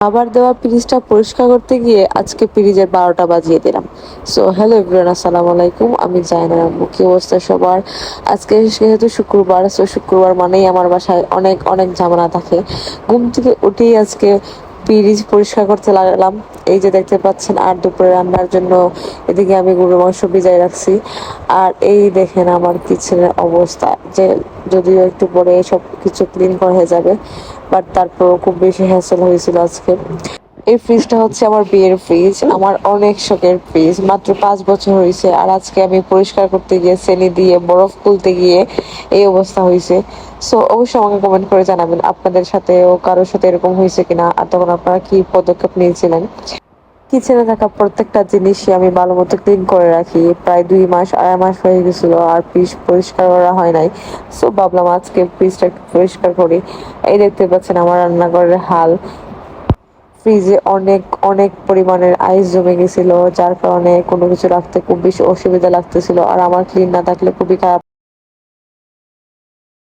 আবার দেওয়া ফ্রিজটা পরিষ্কার করতে গিয়ে আজকে ফ্রিজের 12টা বাজিয়ে দিলাম। সো হ্যালো এভরিওয়ান, আসসালামু আলাইকুম। আমি জাইনা। কি অবস্থা সবার? আজকে যেহেতু শুক্রবার, সো শুক্রবার মানেই আমার বাসায় অনেক অনেক ঝামেলা থাকে। ঘুম থেকে উঠেই আজকে ফ্রিজ পরিষ্কার করতে লাগলাম। এই যে দেখতে পাচ্ছেন, আর দুপুরে রান্নার জন্য এদিকে আমি গরুর মাংস ভিজাই রাখছি। আর এই দেখেন আমার কিচেনের অবস্থা, যে যদিও একটু পরে সব কিছু ক্লিন করা হয়ে যাবে, বাট তারপরও খুব বেশি হ্যাসেল হয়েছিল আজকে। এই ফ্রিজটা হচ্ছে আমার বিয়ের ফ্রিজ, আমার অনেক শখের ফ্রিজ। মাত্র 5 বছর হয়েছে, আর আজকে আমি পরিষ্কার করতে গিয়ে চেনি দিয়ে বরফ তুলতে গিয়ে এই অবস্থা হয়েছে। সো অবশ্যই আমাকে কমেন্ট করে জানাবেন আপনাদের সাথেও কারোর সাথে এরকম হয়েছে কিনা, আর তখন আপনারা কি পদক্ষেপ নিয়েছিলেন। কিচেনে থাকা প্রত্যেকটা জিনিসই আমি ভালো মতো ক্লিন করে রাখি। প্রায় 2 মাস 2.5 মাস হয়ে গেছিল আর ফ্রিজ পরিষ্কার করা হয় নাই। সো ভাবলাম আজকে ফ্রিজটা একটু পরিষ্কার করি। এই দেখতে পাচ্ছেন আমার রান্নাঘরের হাল। ফ্রিজে অনেক অনেক পরিমাণের আইস জমে গেছিল, যার কারণে কোনো কিছু রাখতে খুব বেশি অসুবিধা লাগতেছিল, আর আমার ক্লিন না থাকলে খুবই খারাপ